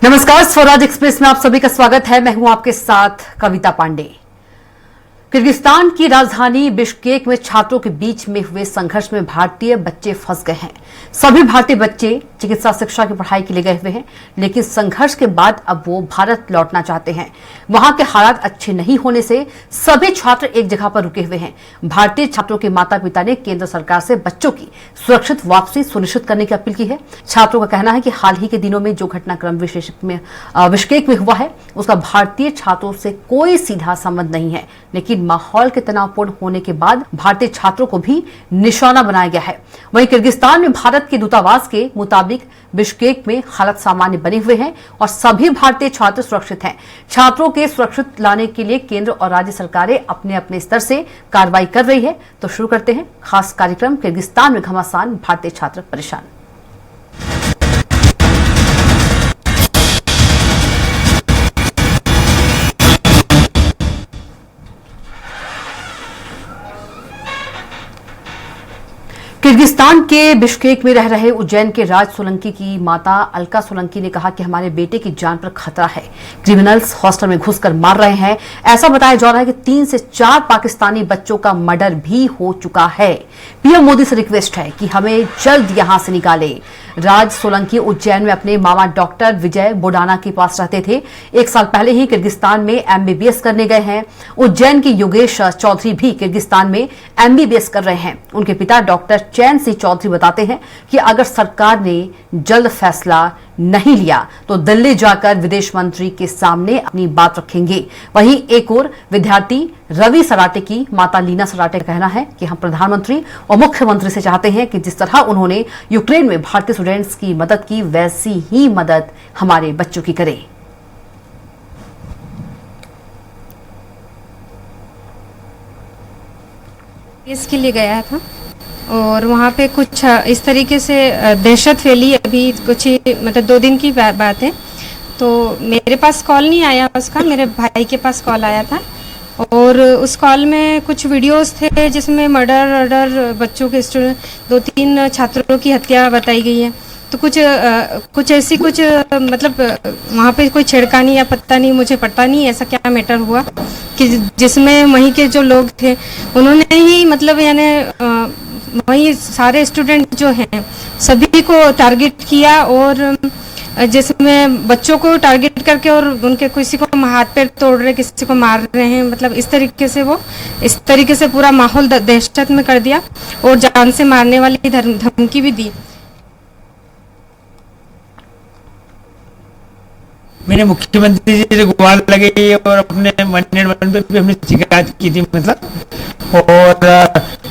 नमस्कार, स्वराज एक्सप्रेस में आप सभी का स्वागत है। मैं हूं आपके साथ कविता पांडे। किर्गिस्तान की राजधानी बिश्केक में छात्रों के बीच में हुए संघर्ष में भारतीय बच्चे फंस गए हैं। सभी भारतीय बच्चे चिकित्सा शिक्षा की पढ़ाई के लिए गए हुए हैं, लेकिन संघर्ष के बाद अब वो भारत लौटना चाहते हैं। वहां के हालात अच्छे नहीं होने से सभी छात्र एक जगह पर रुके हुए हैं। भारतीय छात्रों के माता पिता ने केंद्र सरकार से बच्चों की सुरक्षित वापसी सुनिश्चित करने की अपील की है। छात्रों का कहना है कि हाल ही के दिनों में जो घटनाक्रम बिश्केक में हुआ है, उसका भारतीय छात्रों से कोई सीधा संबंध नहीं है, लेकिन माहौल के तनावपूर्ण होने के बाद भारतीय छात्रों को भी निशाना बनाया गया है। वहीं किर्गिस्तान में भारत के दूतावास के मुताबिक बिश्केक में हालत सामान्य बने हुए हैं और सभी भारतीय छात्र सुरक्षित हैं। छात्रों के सुरक्षित लाने के लिए केंद्र और राज्य सरकारें अपने अपने स्तर से कार्रवाई कर रही है। तो शुरू करते हैं खास कार्यक्रम किर्गिस्तान में घमासान, भारतीय छात्र परेशान। किर्गिस्तान के बिश्केक में रह रहे उज्जैन के राज सोलंकी की माता अलका सोलंकी ने कहा कि हमारे बेटे की जान पर खतरा है। क्रिमिनल्स हॉस्टल में घुसकर मार रहे हैं। ऐसा बताया जा रहा है कि 3 से 4 पाकिस्तानी बच्चों का मर्डर भी हो चुका है। पीएम मोदी से रिक्वेस्ट है कि हमें जल्द यहां से निकाले। राज सोलंकी उज्जैन में अपने मामा डॉक्टर विजय बोडाना के पास रहते थे। 1 साल पहले ही किर्गिस्तान में एमबीबीएस करने गए हैं। उज्जैन के योगेश चौधरी भी किर्गिस्तान में एमबीबीएस कर रहे हैं। उनके पिता डॉक्टर चैन सिंह चौधरी बताते हैं कि अगर सरकार ने जल्द फैसला नहीं लिया तो दिल्ली जाकर विदेश मंत्री के सामने अपनी बात रखेंगे। वहीं एक और विद्यार्थी रवि सराटे की माता लीना सराटे का कहना है कि हम प्रधानमंत्री और मुख्यमंत्री से चाहते हैं कि जिस तरह उन्होंने यूक्रेन में भारतीय स्टूडेंट्स की मदद की, वैसी ही मदद हमारे बच्चों की करें। इसके लिए गया था और वहाँ पे कुछ इस तरीके से दहशत फैली। अभी कुछ मतलब 2 दिन की बात है। तो मेरे पास कॉल नहीं आया उसका, मेरे भाई के पास कॉल आया था और उस कॉल में कुछ वीडियोस थे जिसमें मर्डर बच्चों के स्टूडेंट 2-3 छात्रों की हत्या बताई गई है। तो कुछ ऐसी मतलब वहाँ पे कोई छेड़खानी या पता नहीं, मुझे पता नहीं ऐसा क्या मैटर हुआ कि जिसमें वहीं के जो लोग थे उन्होंने ही मतलब यानी वही सारे स्टूडेंट जो हैं सभी को टारगेट किया और जिसमें बच्चों को टारगेट करके और उनके किसी को हाथ पैर तोड़ रहे, किसी को मार रहे हैं। मतलब इस तरीके से पूरा माहौल दहशत में कर दिया और जान से मारने वाली धमकी भी दी। मैंने मुख्यमंत्री जी से गुहार लगाई और अपने मनन पे भी हमने शिकायत की थी। मतलब और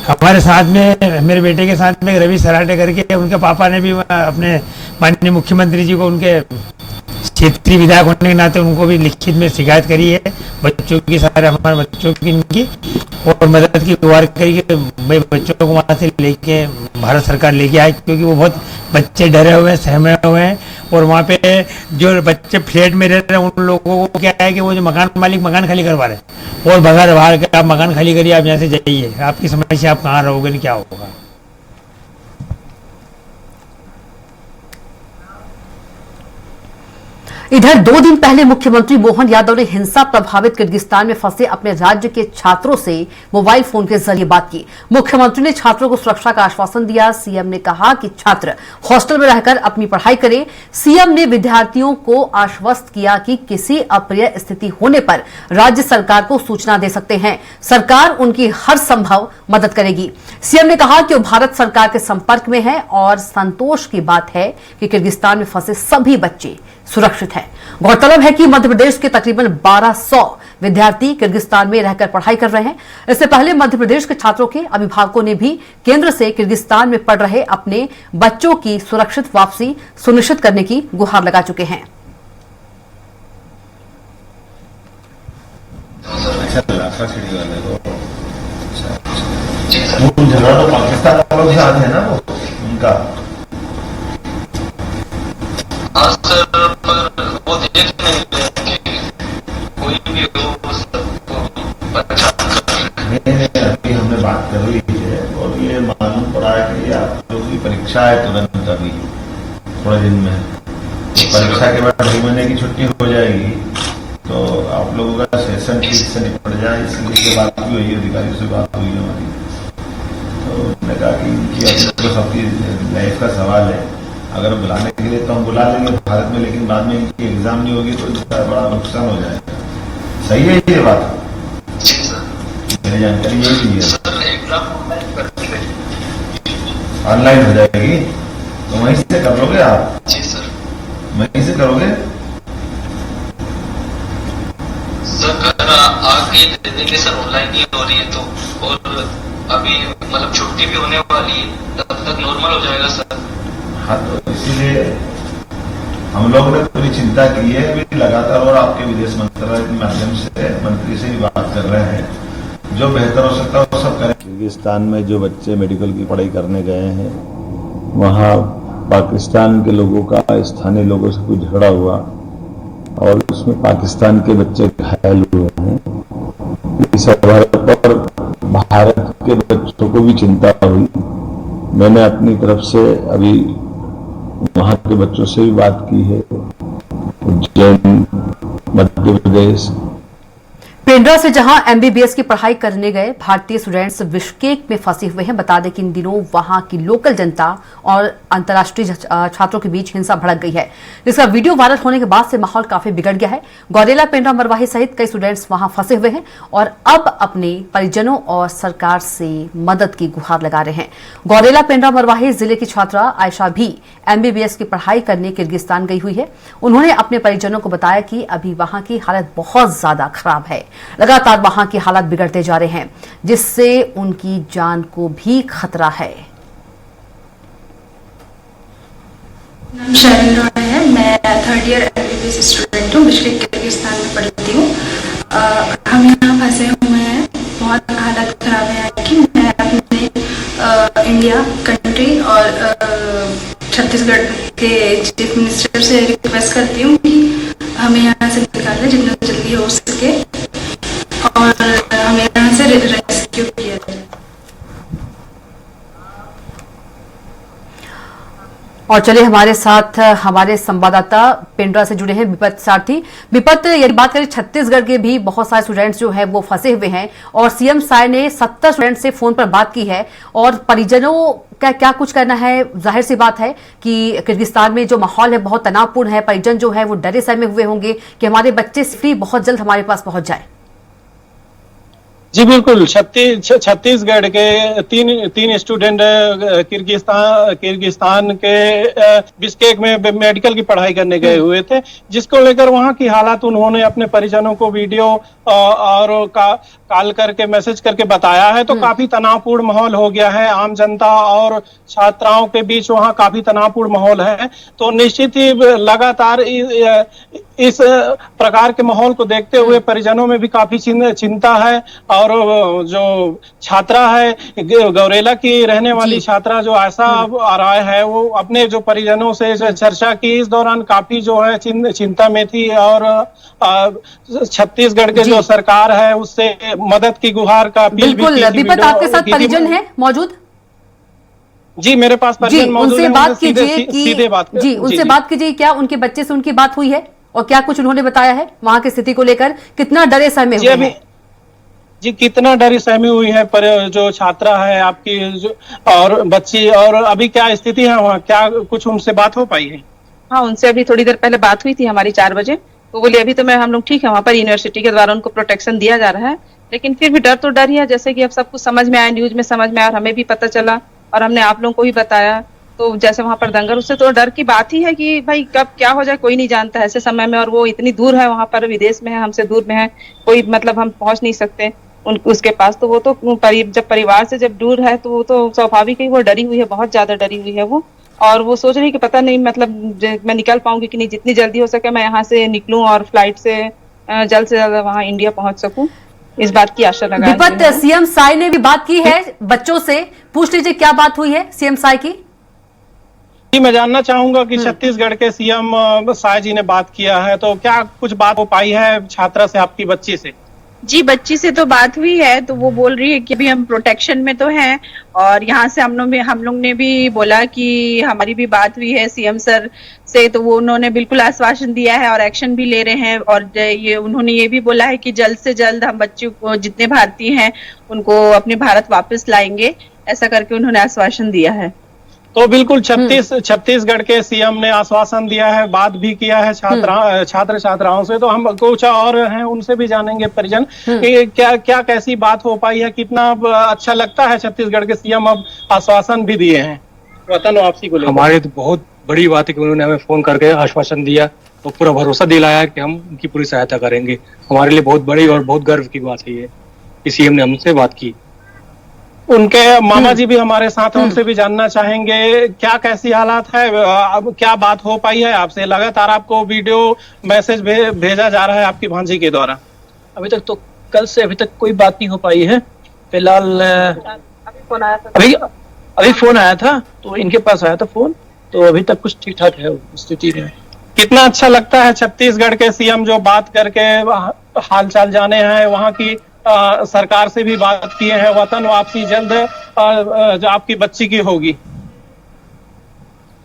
हमारे साथ में, मेरे बेटे के साथ में रवि सराटे करके उनके पापा ने भी अपने माननीय मुख्यमंत्री जी को, उनके क्षेत्रीय विधायक होने के नाते उनको भी लिखित में शिकायत करी है बच्चों की, सारे हमारे बच्चों की इनकी, और मदद की गुहार करी कि भाई बच्चों को वहाँ से लेके भारत सरकार लेके आए, क्योंकि वो बहुत बच्चे डरे हुए हैं, सहमे हुए हैं। और वहाँ पे जो बच्चे फ्लैट में रह रहे हैं उन लोगों को क्या है कि वो जो मकान मालिक मकान खाली करवा रहे हैं और बाहर के आप मकान खाली करिए, आप यहाँ से जाइए, आपकी समस्या, आप कहाँ रहोगे, नहीं क्या होगा। इधर 2 दिन पहले मुख्यमंत्री मोहन यादव ने हिंसा प्रभावित किर्गिस्तान में फंसे अपने राज्य के छात्रों से मोबाइल फोन के जरिए बात की। मुख्यमंत्री ने छात्रों को सुरक्षा का आश्वासन दिया। सीएम ने कहा कि छात्र हॉस्टल में रहकर अपनी पढ़ाई करें। सीएम ने विद्यार्थियों को आश्वस्त किया कि किसी अप्रिय स्थिति होने पर राज्य सरकार को सूचना दे सकते हैं, सरकार उनकी हर संभव मदद करेगी। सीएम ने कहा कि वो भारत सरकार के संपर्क में है और संतोष की बात है कि किर्गिस्तान में फंसे सभी बच्चे सुरक्षित है। गौरतलब है कि मध्य प्रदेश के तकरीबन 1200 विद्यार्थी किर्गिस्तान में रहकर पढ़ाई कर रहे हैं। इससे पहले मध्य प्रदेश के छात्रों के अभिभावकों ने भी केंद्र से किर्गिस्तान में पढ़ रहे अपने बच्चों की सुरक्षित वापसी सुनिश्चित करने की गुहार लगा चुके हैं। पाकिस्तान वालों के साथ है ना वो उनका। हाँ सर, पर वो देख नहीं रहे कि कोई भी हो सबको पहचान कर। अभी हमने बात कर ली है और ये मालूम पड़ा है कि आप लोगों की परीक्षा है तुरंत अभी थोड़े दिन में, परीक्षा के बाद 2 महीने की छुट्टी हो जाएगी, तो आप लोगों का सेशन ठीक से निपट जाए, इसलिए बात भी हुई, अधिकारियों से बात हुई हमारी। तो उन्होंने कहा कि इनकी अभी तो सबकी लाइफ का सवाल है, अगर बुलाने के लिए तो हम बुला लेंगे भारत में, लेकिन बाद में इनकी एग्जाम नहीं होगी तो इसका बड़ा नुकसान हो जाएगा। सही है ये बात? जी सर। मेरी जानकारी यही है। सर एग्जाम ऑनलाइन हो जाएगी तो वहीं से कर लोगे आप? जी सर। वहीं से करोगे? सर अगर आगे दे देंगे सर, ऑनलाइन ही हो रही है तो, और अभी मतलब छुट्टी भी होने वाली है, तब तक नॉर्मल हो जाएगा सर। हाँ, तो इसीलिए हम लोग ने पूरी चिंता की है, अभी लगातार, और आपके विदेश मंत्रालय के माध्यम से मंत्री से भी बात कर रहे हैं, जो बेहतर हो सकता है वो सब करें। किर्गिस्तान में जो बच्चे मेडिकल की पढ़ाई करने गए हैं, वहाँ पाकिस्तान के लोगों का स्थानीय लोगों से कोई झगड़ा हुआ और उसमें पाकिस्तान के बच्चे घायल हुए हैं। इस आधार पर भारत के बच्चों को भी चिंता हुई। मैंने अपनी तरफ से अभी वहां के बच्चों से भी बात की है, उज्जैन, मध्य प्रदेश। पेंड्रा से जहां एमबीबीएस की पढ़ाई करने गए भारतीय स्टूडेंट्स बिश्केक में फंसे हुए हैं। बता दें कि इन दिनों वहां की लोकल जनता और अंतर्राष्ट्रीय छात्रों के बीच हिंसा भड़क गई है, जिसका वीडियो वायरल होने के बाद से माहौल काफी बिगड़ गया है। गौरेला, पेंड्रा, मरवाही सहित कई स्टूडेंट्स वहां फंसे हुए हैं और अब अपने परिजनों और सरकार से मदद की गुहार लगा रहे हैं। गौरेला, पेंड्रा, मरवाही जिले की छात्रा आयशा भी एमबीबीएस की पढ़ाई करने किर्गिस्तान गई हुई है। उन्होंने अपने परिजनों को बताया कि अभी वहां की हालत बहुत ज्यादा खराब है, लगातार वहां की हालात बिगड़ते जा रहे हैं, जिससे उनकी जान को भी खतरा है। नाम शैरन रॉय है, मैं 3rd ईयर एमबीबीएस स्टूडेंट हूँ, बिश्केक किर्गिस्तान में पढ़ती हूँ। हम यहाँ फंसे हुए हैं, बहुत हालत खराब है कि मैं अपने इंडिया कंट्री और छत्तीसगढ़ के चीफ मिनिस्टर से रिक्वेस्ट करती हूँ कि हमें यहाँ से निकालें जितना जल्दी हो सके और हमें यहाँ से रेस्क्यू किया जाए। और चलिए हमारे साथ हमारे संवाददाता पेंड्रा से जुड़े हैं विपत सारथी। विपत, यदि बात करें छत्तीसगढ़ के भी बहुत सारे स्टूडेंट्स जो है वो फंसे हुए हैं और सीएम साय ने 70 स्टूडेंट से फोन पर बात की है और परिजनों का क्या कुछ करना है। जाहिर सी बात है कि किर्गिस्तान में जो माहौल है बहुत तनावपूर्ण है, परिजन जो है वो डरे सहमे हुए होंगे कि हमारे बच्चे फ्री बहुत जल्द हमारे पास पहुंच जाए। जी बिल्कुल, छत्तीसगढ़ के तीन स्टूडेंट किर्गिस्तान के बिश्केक में मेडिकल की पढ़ाई करने गए हुए थे, जिसको लेकर वहां की हालात उन्होंने अपने परिजनों को वीडियो और कॉल करके मैसेज करके बताया है। तो काफी तनावपूर्ण माहौल हो गया है, आम जनता और छात्राओं के बीच वहाँ काफी तनावपूर्ण माहौल है। तो निश्चित ही लगातार इस प्रकार के माहौल को देखते हुए परिजनों में भी काफी चिंता है। और जो छात्रा है, गौरेला की रहने वाली छात्रा जो आयशा राय है, वो अपने जो परिजनों से चर्चा की, इस दौरान काफी जो है चिंता में थी और छत्तीसगढ़ के जो सरकार है उससे मदद की गुहार का अपील भी की। विपत, आपके साथ परिजन है मौजूद? जी मेरे पास परिजन मौजूद है, बात कीजिए सीधे बात जी उनसे बात कीजिए, क्या उनके बच्चे से उनकी बात हुई है और क्या कुछ उन्होंने बताया है वहां की स्थिति को लेकर? कितना डरे सहमे हुए हैं? जी कितना डरी सहमी हुई है पर जो छात्रा है आपकी और बच्ची, और अभी क्या स्थिति है वहाँ, क्या कुछ उनसे बात हो पाई है? हाँ, उनसे अभी थोड़ी देर पहले बात हुई थी हमारी 4 बजे। तो बोले अभी तो हम लोग ठीक है, वहाँ पर यूनिवर्सिटी के द्वारा उनको प्रोटेक्शन दिया जा रहा है, लेकिन फिर भी डर तो डर ही है। जैसे कि अब सब कुछ समझ में आया, न्यूज में समझ में आया और हमें भी पता चला और हमने आप लोगों को भी बताया। तो जैसे वहाँ पर दंगल, उससे तो डर की बात ही है कि भाई कब क्या हो जाए कोई नहीं जानता ऐसे समय में, और वो इतनी दूर है, वहाँ पर विदेश में है, हमसे दूर में है, कोई मतलब हम पहुंच नहीं सकते उसके पास। तो वो तो जब परिवार से जब दूर है तो वो तो स्वाभाविक ही वो डरी हुई है, बहुत ज्यादा डरी हुई है वो। और वो सोच रही कि पता नहीं मतलब मैं निकल पाऊंगी कि नहीं, जितनी जल्दी हो सके मैं यहाँ से निकलूं और फ्लाइट से जल्द से जल्द वहाँ इंडिया पहुंच सकूं, इस बात की आशा लगा। विपत, सीएम साय ने भी बात की है बच्चों से, पूछ लीजिए क्या बात हुई है सीएम साय की? जी मैं जानना चाहूंगा कि छत्तीसगढ़ के सीएम साय जी ने बात किया है, तो क्या कुछ बात हो पाई है छात्रा से, आपकी बच्ची से? जी, बच्ची से तो बात हुई है, तो वो बोल रही है कि अभी हम प्रोटेक्शन में तो हैं, और यहाँ से हम लोग ने भी बोला कि हमारी भी बात हुई है सीएम सर से, तो वो उन्होंने बिल्कुल आश्वासन दिया है और एक्शन भी ले रहे हैं, और ये उन्होंने ये भी बोला है कि जल्द से जल्द हम बच्चों को, जितने भारतीय हैं उनको अपने भारत वापस लाएंगे, ऐसा करके उन्होंने आश्वासन दिया है। तो बिल्कुल छत्तीसगढ़ के सीएम ने आश्वासन दिया है, बात भी किया है छात्र छात्राओं से। तो हम कुछ और हैं उनसे भी जानेंगे परिजन कि क्या कैसी बात हो पाई है, कितना अच्छा लगता है छत्तीसगढ़ के सीएम अब आश्वासन भी दिए हैं वतन वापसी को लेकर। हमारे तो बहुत बड़ी बात है कि उन्होंने हमें फोन करके आश्वासन दिया और पूरा भरोसा दिलाया कि हम उनकी पूरी सहायता करेंगे। हमारे लिए बहुत बड़ी और बहुत गर्व की बात है ये कि सीएम ने हमसे बात की। उनके मामा जी भी हमारे साथ हैं, उनसे भी जानना चाहेंगे क्या कैसी हालात है, अब क्या बात हो पाई है आपसे। लगातार आपको वीडियो मैसेज भेजा जा रहा है आपकी भांजी के द्वारा। अभी तक तो कल से अभी तक कोई बात नहीं हो पाई है। फिलहाल अभी फोन आया था, तो इनके पास आया था फोन, तो अभी तक कुछ ठीक ठाक है स्थिति में। कितना अच्छा लगता है छत्तीसगढ़ के सीएम जो बात करके हालचाल जाने हैं, वहाँ की सरकार से भी बात किए हैं, वतन वापसी जल्द जो आपकी बच्ची की होगी।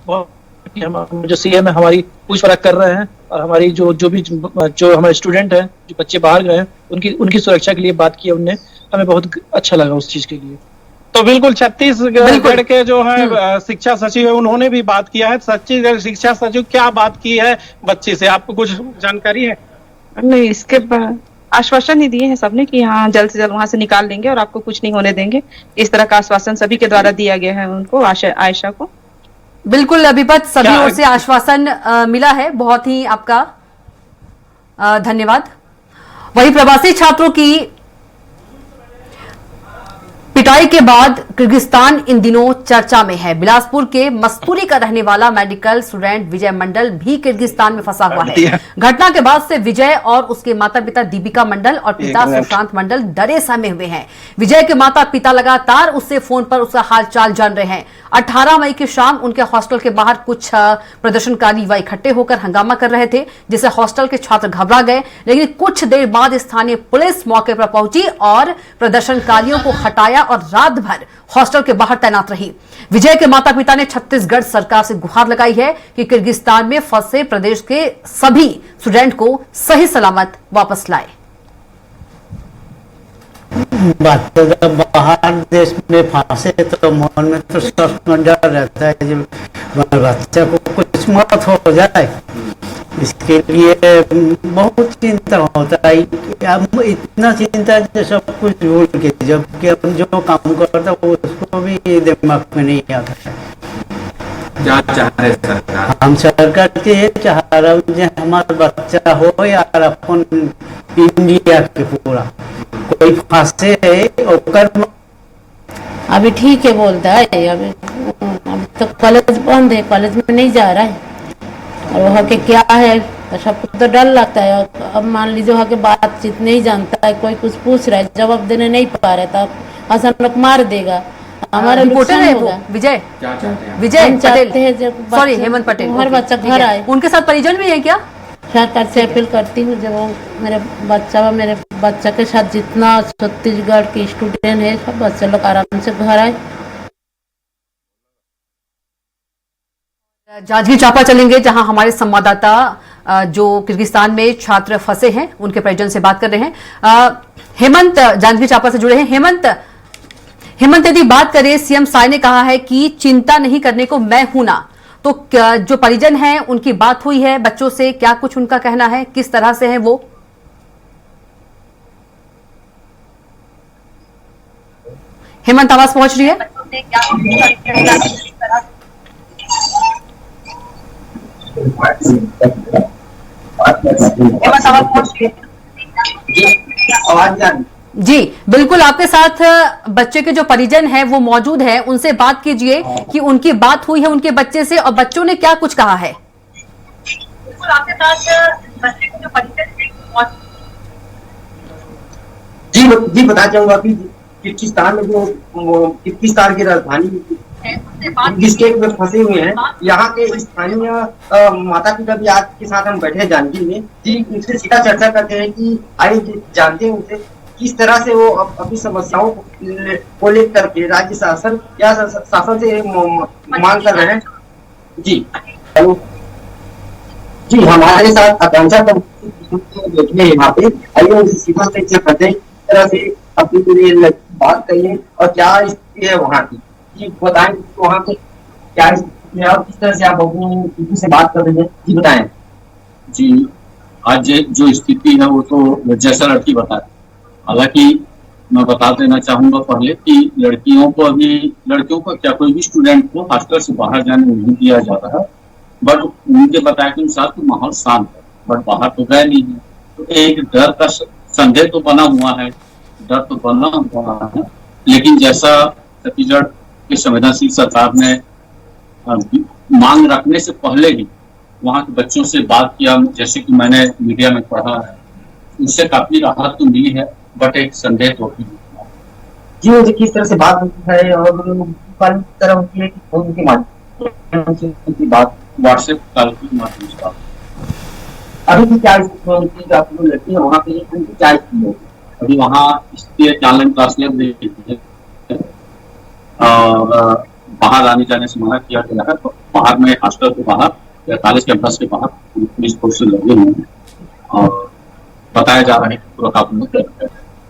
जो सीएम है हमारी पूछपरछ कर रहे हैं, और हमारी जो हमारे स्टूडेंट हैं, जो बच्चे बाहर गए हैं, उनकी सुरक्षा के लिए बात की है उनने। हमें बहुत अच्छा लगा उस चीज के लिए। तो बिल्कुल छत्तीसगढ़ के जो है शिक्षा सचिव है, उन्होंने भी बात किया है। छत्तीसगढ़ शिक्षा सचिव क्या बात की है बच्ची से, आपको कुछ जानकारी है? नहीं, इसके बाद आश्वासन ही दिए हैं सबने कि हाँ जल्द से जल्द वहां से निकाल देंगे और आपको कुछ नहीं होने देंगे। इस तरह का आश्वासन सभी के द्वारा दिया गया है उनको, आयशा को। बिल्कुल अभिपत, सभी ओर से आश्वासन मिला है। बहुत ही आपका धन्यवाद। वहीं प्रवासी छात्रों की पिटाई के बाद किर्गिस्तान इन दिनों चर्चा में है। बिलासपुर के मस्तूरी का रहने वाला मेडिकल स्टूडेंट विजय मंडल भी किर्गिस्तान में फंसा हुआ है। घटना के बाद से विजय और उसके माता पिता दीपिका मंडल और पिता सुशांत मंडल डरे सहमे हुए हैं। विजय के माता पिता लगातार उससे फोन पर उसका हालचाल जान रहे हैं। 18 मई की शाम उनके हॉस्टल के बाहर कुछ प्रदर्शनकारी युवा इकट्ठे होकर हंगामा कर रहे थे, जिससे हॉस्टल के छात्र घबरा गए। लेकिन कुछ देर बाद स्थानीय पुलिस मौके पर पहुंची और प्रदर्शनकारियों को हटाया और रात भर हॉस्टल के बाहर तैनात रही। विजय के माता पिता ने छत्तीसगढ़ सरकार से गुहार लगाई है कि किर्गिस्तान में फंसे प्रदेश के सभी स्टूडेंट को सही सलामत वापस लाए। बच्चे बाहर देश में फंसे तो मन में तो सख्त डर रहता है, जब बच्चे को कुछ मत हो जाए, इसके लिए बहुत चिंता होता है। अब इतना चिंता है सब कुछ भूल के, जबकि हम जो काम करता है उसको भी दिमाग में नहीं आता है। क्या चाह रहे सरकार? हम सरकार के ये चाह रहा हूँ हमारा बच्चा हो यार अपन इंडिया के पूरा कोई फंसे है। अभी ठीक है बोलता है, अभी तो कॉलेज बंद है, कॉलेज में नहीं जा रहा है। और वहाँ के क्या है तो सबको तो डर लगता है। अब मान लीजिए वहाँ के बातचीत नहीं जानता है, कोई कुछ पूछ रहा है जवाब देने नहीं पा रहे, तो आसान लोग मार देगा, हमारा रिपोर्टर है वो विजय पटेल, सॉरी हेमंत पटेल। हर बच्चा घर आए। उनके साथ परिजन भी है क्या? सरकार से अपील करती हूँ जब मेरे बच्चा के साथ जितना छत्तीसगढ़ के स्टूडेंट है सब बच्चे लोग आराम से घर आए। जांजगीर चांपा चलेंगे, जहां हमारे संवाददाता जो किर्गिस्तान में छात्र फंसे हैं उनके परिजन से बात कर रहे हैं। हेमंत जांजगीर चांपा से जुड़े हैं। हेमंत यदि बात करें, सीएम साय ने कहा है कि चिंता नहीं करने को मैं हूं ना, तो जो परिजन हैं उनकी बात हुई है बच्चों से, क्या कुछ उनका कहना है, किस तरह से है वो? हेमंत आवाज पहुंच रही है? जी बिल्कुल, आपके साथ बच्चे के जो परिजन हैं वो मौजूद हैं, उनसे बात कीजिए कि उनकी बात हुई है उनके बच्चे से और बच्चों ने क्या कुछ कहा है। बिल्कुल, आपके साथ बच्चे के जो परिजन जी बता चाहूंगा कि किर्गिस्तान में जो किर्गिस्तान की राजधानी है उससे बात बिश्केक में फंसे हुए हैं। यहाँ के स्थानीय माता पिता भी आज के साथ हम बैठे हैं जानवी में जी, उनसे सीधा चर्चा करते हैं कि आइए जानते हैं उनसे किस तरह से वो अपनी समस्याओं को लेकर के राज्य शासन या शासन से मांग कर रहे हैं। जी हेलो जी, हमारे साथ आकांक्षा बैठे हैं यहाँ पे, आइए उनसे सीधा चर्चा करते हैं किस तरह से अपनी पूरी बात करिए और क्या स्थिति है वहाँ की जी, बताएं वहाँ पे क्या स्थिति है और किस तरह से आप अपनी किसी से बात कर रहे हैं जी, बताएं जी। आज जो स्थिति है वो तो जैसा लड़की बताए, हालांकि मैं बता देना चाहूंगा पहले कि लड़कियों को क्या कोई भी स्टूडेंट को हॉस्टल से बाहर जाने नहीं दिया जाता है, बट उनके बताया के अनुसार तो माहौल शांत है, बट बाहर तो गए नहीं है, तो एक डर का संदेह तो बना हुआ है, लेकिन जैसा छत्तीसगढ़ के संवेदनशील सरकार ने मांग रखने से पहले ही वहाँ के बच्चों से बात किया, जैसे कि मैंने मीडिया में पढ़ा है, उससे काफी राहत तो मिली है, बट एक संदेह तो जी। मुझे किस तरह से बात होती है और तरह होती है कि उनके माध्यम से बात व्हाट्सएप कॉल के माध्यम से अभी भी क्या आपको लड़की है वहाँ पे क्या स्थिति है? अभी वहाँ स्थिति ऑनलाइन क्लास ले और बाहर आने जाने से मना किया गया है, तो बाहर में हॉस्टल के बाहर या कॉलेज कैंपस के बाहर पुलिस फोर्स लगे हुए हैं और बताया जा रहा है कि पूरा काबू में